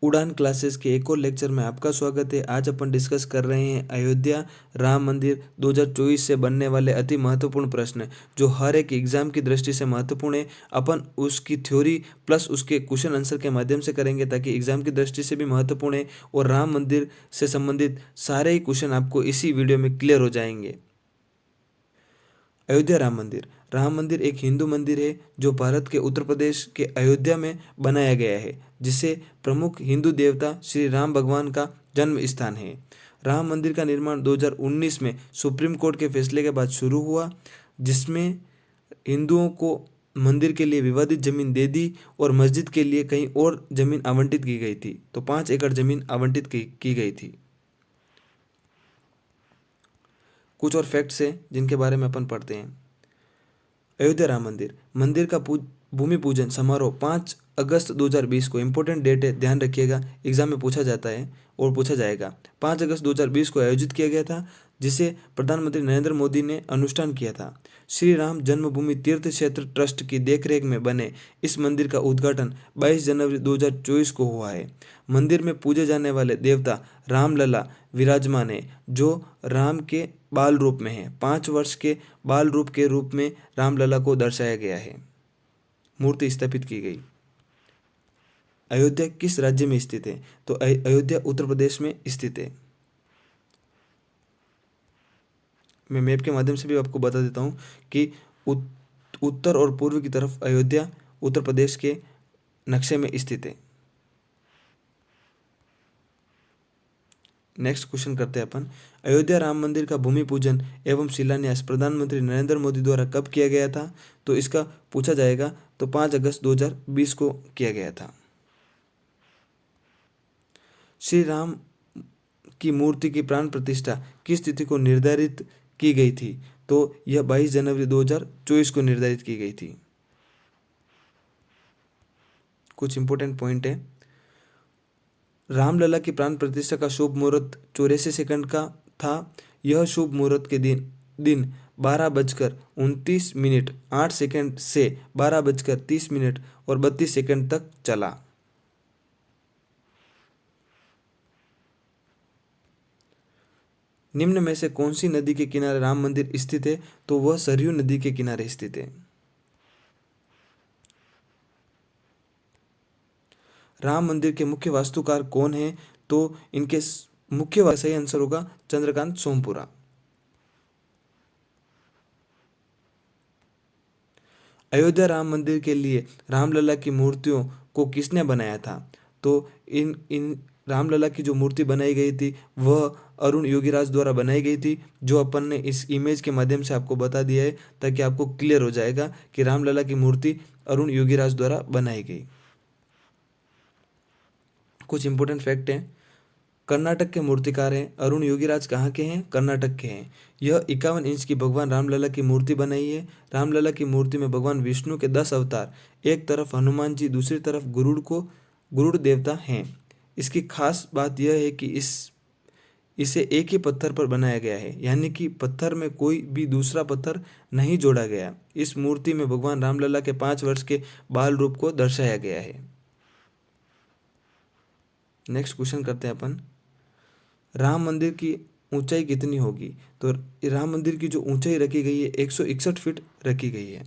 उड़ान क्लासेस के एक और लेक्चर में आपका स्वागत है। आज अपन डिस्कस कर रहे हैं अयोध्या राम मंदिर 2024 से बनने वाले अति महत्वपूर्ण प्रश्न जो हर एक एग्जाम की दृष्टि से महत्वपूर्ण है। अपन उसकी थ्योरी प्लस उसके क्वेश्चन आंसर के माध्यम से करेंगे ताकि एग्जाम की दृष्टि से भी महत्वपूर्ण है और राम मंदिर से संबंधित सारे ही क्वेश्चन आपको इसी वीडियो में क्लियर हो जाएंगे। अयोध्या राम मंदिर एक हिंदू मंदिर है जो भारत के उत्तर प्रदेश के अयोध्या में बनाया गया है, जिसे प्रमुख हिंदू देवता श्री राम भगवान का जन्म स्थान है। राम मंदिर का निर्माण 2019 में सुप्रीम कोर्ट के फैसले के बाद शुरू हुआ, जिसमें हिंदुओं को मंदिर के लिए विवादित जमीन दे दी और मस्जिद के लिए कहीं और जमीन आवंटित की गई थी। तो 5 एकड़ जमीन आवंटित की गई थी। कुछ और फैक्ट्स हैं जिनके बारे में अपन पढ़ते हैं। अयोध्या राम मंदिर मंदिर का भूमि पूजन समारोह 5 अगस्त 2020 को इम्पोर्टेंट डेट है, ध्यान रखिएगा, एग्जाम में पूछा जाता है और पूछा जाएगा। 5 अगस्त 2020 को आयोजित किया गया था, जिसे प्रधानमंत्री नरेंद्र मोदी ने अनुष्ठान किया था। श्री राम जन्मभूमि तीर्थ क्षेत्र ट्रस्ट की देखरेख में बने इस मंदिर का उद्घाटन 22 जनवरी 2024 को हुआ है। मंदिर में पूजे जाने वाले देवता रामलला विराजमान है, जो राम के बाल रूप में है। 5 वर्ष के बाल रूप के रूप में रामलला को दर्शाया गया है। मूर्ति स्थापित की गई। अयोध्या किस राज्य में स्थित है? तो अयोध्या उत्तर प्रदेश में स्थित है। मैं मैप के माध्यम से भी आपको बता देता हूँ कि उत्तर और पूर्व की तरफ अयोध्या उत्तर प्रदेश के नक्शे में स्थित है। नेक्स्ट क्वेश्चन करते हैं अपन। अयोध्या राम मंदिर का भूमि पूजन एवं शिलान्यास प्रधानमंत्री नरेंद्र मोदी द्वारा कब किया गया था? तो इसका पूछा जाएगा, तो 5 अगस्त 2020 को किया गया था। श्री राम की मूर्ति की प्राण प्रतिष्ठा किस तिथि को निर्धारित की गई थी? तो यह 22 जनवरी 2024 को निर्धारित की गई थी। कुछ इंपॉर्टेंट पॉइंट है। रामलला की प्राण प्रतिष्ठा का शुभ मुहूर्त 84 सेकंड का था। यह शुभ मुहूर्त के दिन 12:29:08 से 12:30 और 32 सेकंड तक चला। निम्न में से कौन सी नदी के किनारे राम मंदिर स्थित है? तो वह सरयू नदी के किनारे स्थित है। राम मंदिर के मुख्य वास्तुकार कौन है? तो इनके मुख्य सही आंसर होगा चंद्रकांत सोमपुरा। अयोध्या राम मंदिर के लिए रामलला की मूर्तियों को किसने बनाया था? तो इन रामलला की जो मूर्ति बनाई गई थी वह अरुण योगीराज द्वारा बनाई गई थी, जो अपन ने इस इमेज के माध्यम से आपको बता दिया है ताकि आपको क्लियर हो जाएगा कि रामलला की मूर्ति अरुण योगीराज द्वारा बनाई गई। कुछ इंपॉर्टेंट फैक्ट हैं। कर्नाटक के मूर्तिकार हैं। अरुण योगीराज कहाँ के हैं? कर्नाटक के हैं। यह 51 इंच की भगवान रामलला की मूर्ति बनाई है। रामलला की मूर्ति में भगवान विष्णु के 10 अवतार, एक तरफ हनुमान जी, दूसरी तरफ गुरुड़ देवता हैं। इसकी खास बात यह है कि इसे एक ही पत्थर पर बनाया गया है, यानी कि पत्थर में कोई भी दूसरा पत्थर नहीं जोड़ा गया। इस मूर्ति में भगवान रामलला के 5 वर्ष के बाल रूप को दर्शाया गया है। नेक्स्ट क्वेश्चन करते हैं अपन। राम मंदिर की ऊंचाई कितनी होगी? तो राम मंदिर की जो ऊंचाई रखी गई है 161 फीट रखी गई है।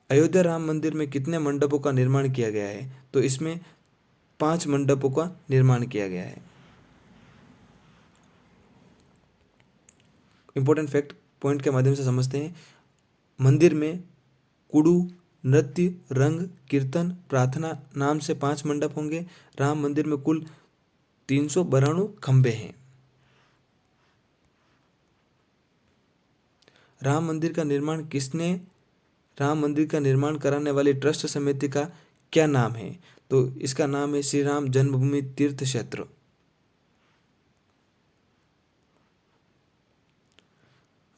अयोध्या राम मंदिर में कितने मंडपों का निर्माण किया गया है? तो इसमें 5 मंडपों का निर्माण किया गया है। इंपॉर्टेंट फैक्ट पॉइंट के माध्यम से समझते हैं। मंदिर में कुडू, नृत्य, रंग, कीर्तन, प्रार्थना नाम से 5 मंडप होंगे। राम मंदिर में कुल 392 खंबे हैं। राम मंदिर का निर्माण कराने वाली ट्रस्ट समिति का क्या नाम है? तो इसका नाम है श्री राम जन्मभूमि तीर्थ क्षेत्र।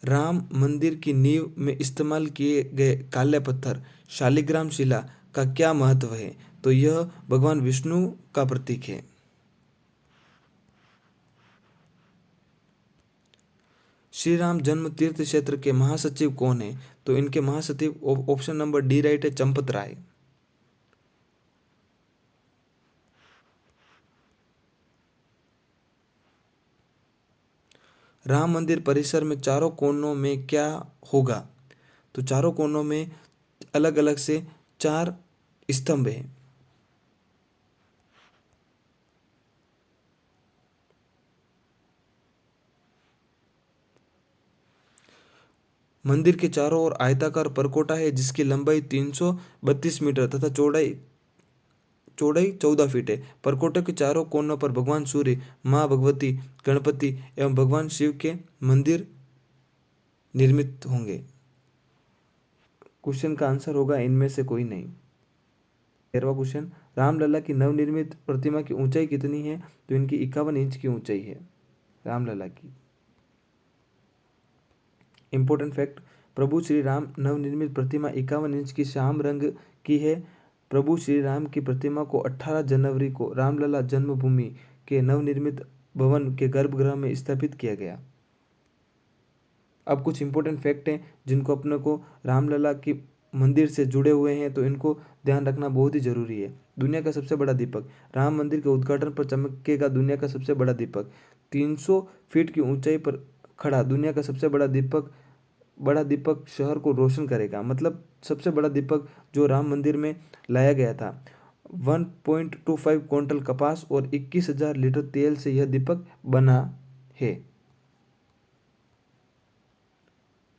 राम मंदिर की नींव में इस्तेमाल किए गए काले पत्थर शालिग्राम शिला का क्या महत्व है? तो यह भगवान विष्णु का प्रतीक है। श्री राम जन्म तीर्थ क्षेत्र के महासचिव कौन है? तो इनके महासचिव ऑप्शन नंबर डी राइट है, चंपत राय। राम मंदिर परिसर में चारों कोनों में क्या होगा? तो चारों कोनों में अलग अलग से 4 स्तंभ हैं। मंदिर के चारों ओर आयताकार परकोटा है जिसकी लंबाई 332 मीटर तथा चौड़ाई चौड़ाई 14 फीट है। परकोटे के चारों कोनों पर भगवान सूर्य, माँ भगवती, गणपति एवं भगवान शिव के मंदिर निर्मित होंगे। क्वेश्चन का आंसर होगा इनमें से कोई नहीं। 13वां क्वेश्चन, रामलला की नवनिर्मित प्रतिमा की ऊंचाई कितनी है? तो इनकी 51 इंच की ऊंचाई है रामलला की। इंपॉर्टेंट फैक्ट, प्रभु श्री राम नवनिर्मित प्रतिमा 51 इंच की श्याम रंग की है। प्रभु श्री राम की प्रतिमा को 18 जनवरी को रामलला जन्मभूमि के नवनिर्मित भवन के गर्भगृह में स्थापित किया गया। अब कुछ इंपॉर्टेंट फैक्ट हैं जिनको अपने को रामलला की मंदिर से जुड़े हुए हैं, तो इनको ध्यान रखना बहुत ही जरूरी है। दुनिया का सबसे बड़ा दीपक, राम मंदिर के उद्घाटन पर चमकेगा दुनिया का सबसे बड़ा दीपक। 300 फीट की ऊंचाई पर खड़ा दुनिया का सबसे बड़ा दीपक शहर को रोशन करेगा। मतलब सबसे बड़ा दीपक जो राम मंदिर में लाया गया था। 1.25 क्विंटल कपास और 21,000 लीटर तेल से यह दीपक बना है।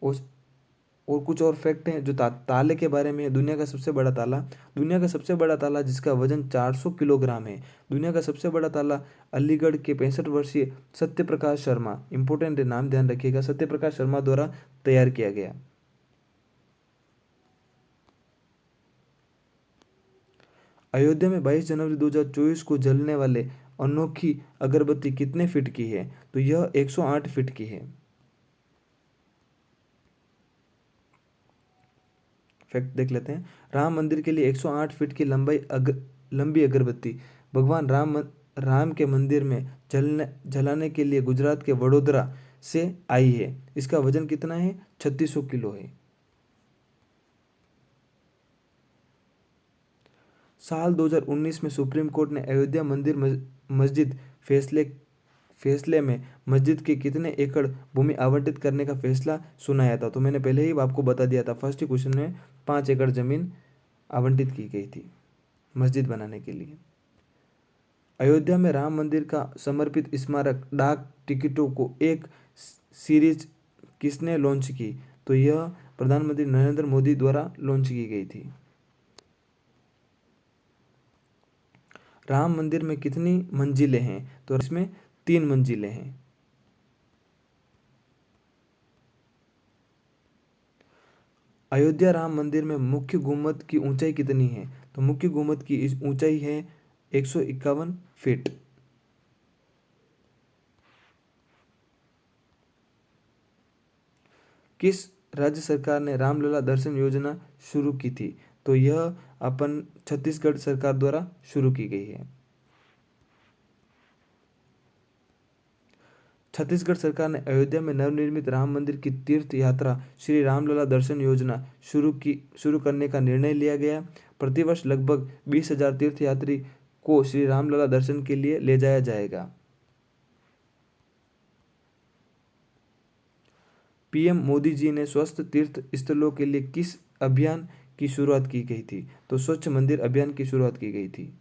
और कुछ और फैक्ट हैं जो ताले के बारे में है। दुनिया का सबसे बड़ा ताला जिसका वजन 400 किलोग्राम है। दुनिया का सबसे बड़ा ताला अलीगढ़ के 65 वर्षीय सत्यप्रकाश शर्मा, इंपॉर्टेंट है, नाम ध्यान रखिएगा, सत्यप्रकाश शर्मा द्वारा तैयार किया गया। अयोध्या में 22 जनवरी 2024 को जलने वाले अनोखी अगरबत्ती कितने फीट की है? तो यह 108 फीट की है। फैक्ट देख लेते हैं। राम मंदिर के लिए 108 फीट की लंबी अगरबत्ती भगवान राम के मंदिर में जलाने के लिए गुजरात के वडोदरा से आई है। इसका वजन कितना है? 3600 किलो है। साल 2019 में सुप्रीम कोर्ट ने अयोध्या मंदिर मस्जिद फैसले में मस्जिद के कितने एकड़ भूमि आवंटित करने का फैसला सुनाया था? तो मैंने पहले ही आपको बता दिया था, फर्स्ट ही क्वेश्चन में 5 एकड़ जमीन आवंटित की गई थी मस्जिद बनाने के लिए। अयोध्या में राम मंदिर का समर्पित स्मारक डाक टिकटों को एक सीरीज किसने लॉन्च की? तो यह प्रधानमंत्री नरेंद्र मोदी द्वारा लॉन्च की गई थी। राम मंदिर में कितनी मंजिलें हैं? तो इसमें 3 मंजिलें हैं। अयोध्या राम मंदिर में मुख्य गुम्बद की ऊंचाई कितनी है? तो मुख्य गुम्बद की ऊंचाई है 151 फीट। किस राज्य सरकार ने रामलला दर्शन योजना शुरू की थी? तो यह अपन छत्तीसगढ़ सरकार द्वारा शुरू की गई है। छत्तीसगढ़ सरकार ने अयोध्या में नवनिर्मित राम मंदिर की तीर्थ यात्रा श्री रामलला दर्शन योजना शुरू करने का निर्णय लिया गया। प्रतिवर्ष लगभग 20,000 तीर्थयात्री को श्री रामलला दर्शन के लिए ले जाया जाएगा। पीएम मोदी जी ने स्वस्थ तीर्थ स्थलों के लिए किस अभियान की शुरुआत की गई थी? तो स्वच्छ मंदिर अभियान की शुरुआत की गई थी।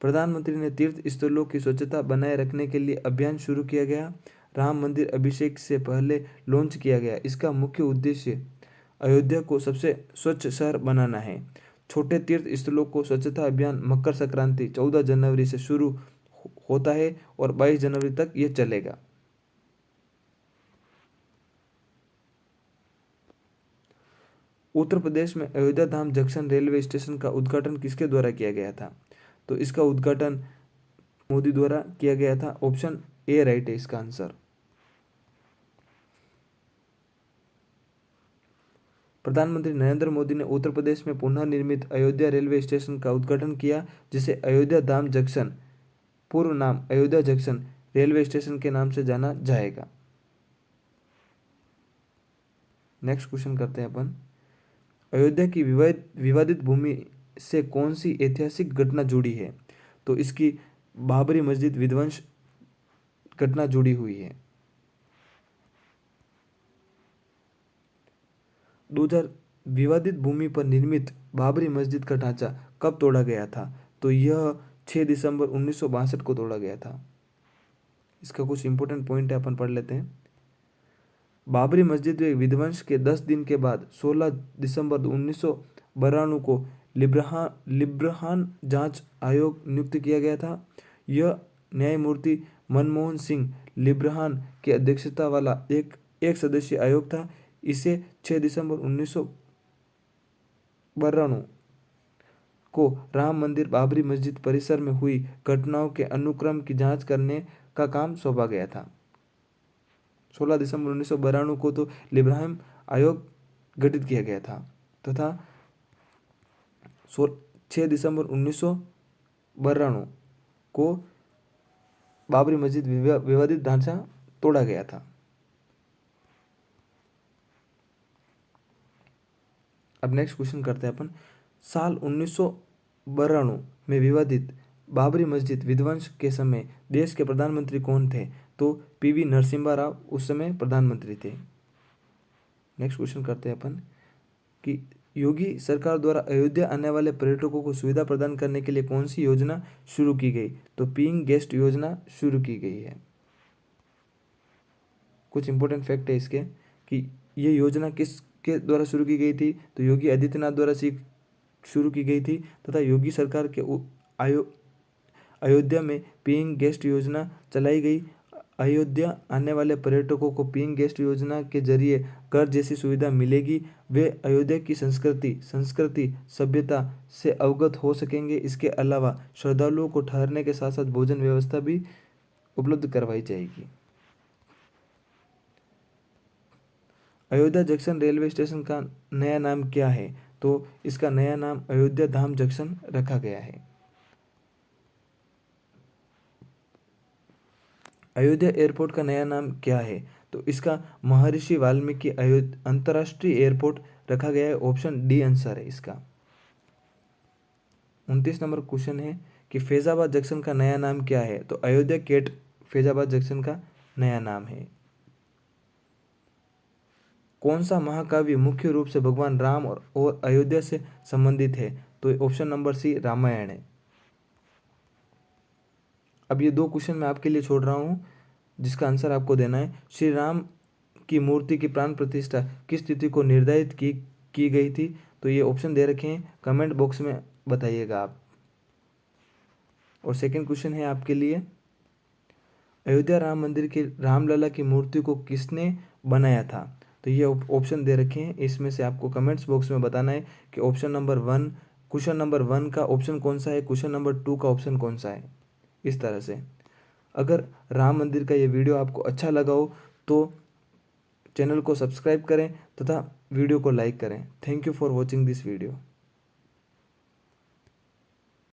प्रधानमंत्री ने तीर्थ स्थलों की स्वच्छता बनाए रखने के लिए अभियान शुरू किया गया। राम मंदिर अभिषेक से पहले लॉन्च किया गया। इसका मुख्य उद्देश्य अयोध्या को सबसे स्वच्छ शहर बनाना है। छोटे तीर्थ स्थलों को स्वच्छता अभियान मकर संक्रांति 14 जनवरी से शुरू होता है और 22 जनवरी तक यह चलेगा। उत्तर प्रदेश में अयोध्या धाम जंक्शन रेलवे स्टेशन का उद्घाटन किसके द्वारा किया गया था? तो इसका उद्घाटन मोदी द्वारा किया गया था। ऑप्शन ए राइट है इसका आंसर। प्रधानमंत्री नरेंद्र मोदी ने उत्तर प्रदेश में पुनः निर्मित अयोध्या रेलवे स्टेशन का उद्घाटन किया जिसे अयोध्या धाम जंक्शन, पूर्व नाम अयोध्या जंक्शन, रेलवे स्टेशन के नाम से जाना जाएगा। नेक्स्ट क्वेश्चन करते हैं अपन, अयोध्या की विवादित भूमि से कौन सी ऐतिहासिक घटना जुड़ी है? तो इसकी बाबरी मस्जिद विध्वंस घटना जुड़ी हुई है। 2000 विवादित भूमि पर निर्मित बाबरी मस्जिद का ढांचा कब तोड़ा गया था? तो यह 6 दिसंबर 1962 को तोड़ा गया था। इसका कुछ इंपॉर्टेंट पॉइंट है, अपन पढ़ लेते हैं। बाबरी मस्जिद विध्वंस के 10 दिन के बाद 16 दिसंबर 1992 को लिब्रहान जांच आयोग नियुक्त किया गया था। यह न्यायमूर्ति मनमोहन सिंह लिब्रहान की अध्यक्षता वाला एक सदस्यीय आयोग था। इसे 6 दिसंबर 1992 को राम मंदिर बाबरी मस्जिद परिसर में हुई घटनाओं के अनुक्रम की जांच करने का काम सौंपा गया था। 16 दिसंबर 1992 को तो लिब्रहाम आयोग गठित किया गया था तथा 6 दिसंबर 1992 को बाबरी मस्जिद विवादित ढांचा तोड़ा गया था। अब नेक्स्ट क्वेश्चन करते हैं अपन, साल 1992 में विवादित बाबरी मस्जिद विध्वंस के समय देश के प्रधानमंत्री कौन थे? तो पीवी नरसिम्हा राव उस समय प्रधानमंत्री थे। नेक्स्ट क्वेश्चन करते हैं अपन कि योगी सरकार द्वारा अयोध्या आने वाले पर्यटकों को सुविधा प्रदान करने के लिए कौन सी योजना शुरू की गई? तो पेइंग गेस्ट योजना शुरू की गई है। कुछ इंपॉर्टेंट फैक्ट है इसके कि ये योजना किसके द्वारा शुरू की गई थी? तो योगी आदित्यनाथ द्वारा शुरू की गई थी तथा योगी सरकार के अयोध्या में पेइंग गेस्ट योजना चलाई गई। अयोध्या आने वाले पर्यटकों को पेइंग गेस्ट योजना के जरिए कर जैसी सुविधा मिलेगी। वे अयोध्या की संस्कृति सभ्यता से अवगत हो सकेंगे। इसके अलावा श्रद्धालुओं को ठहरने के साथ साथ भोजन व्यवस्था भी उपलब्ध करवाई जाएगी। अयोध्या जंक्शन रेलवे स्टेशन का नया नाम क्या है? तो इसका नया नाम अयोध्या धाम जंक्शन रखा गया है। अयोध्या एयरपोर्ट का नया नाम क्या है? तो इसका महर्षि वाल्मीकि अंतर्राष्ट्रीय एयरपोर्ट रखा गया है। ऑप्शन डी आंसर है इसका। 29 नंबर क्वेश्चन है कि फैजाबाद जंक्शन का नया नाम क्या है? तो अयोध्या गेट फैजाबाद जंक्शन का नया नाम है। कौन सा महाकाव्य मुख्य रूप से भगवान राम और अयोध्या से संबंधित है? तो ऑप्शन नंबर सी रामायण है। अब ये दो क्वेश्चन मैं आपके लिए छोड़ रहा हूँ जिसका आंसर आपको देना है। श्री राम की मूर्ति की प्राण प्रतिष्ठा किस तिथि को निर्धारित की गई थी? तो ये ऑप्शन दे रखे हैं, कमेंट बॉक्स में बताइएगा आप। और सेकंड क्वेश्चन है आपके लिए, अयोध्या राम मंदिर के रामलला की मूर्ति को किसने बनाया था? तो ये ऑप्शन दे रखे हैं, इसमें से आपको कमेंट्स बॉक्स में बताना है कि क्वेश्चन नंबर 1 का ऑप्शन कौन सा है, क्वेश्चन नंबर 2 का ऑप्शन कौन सा है। इस तरह से अगर राम मंदिर का ये वीडियो आपको अच्छा लगा हो तो चैनल को सब्सक्राइब करें तथा वीडियो को लाइक करें। Thank you for watching this video.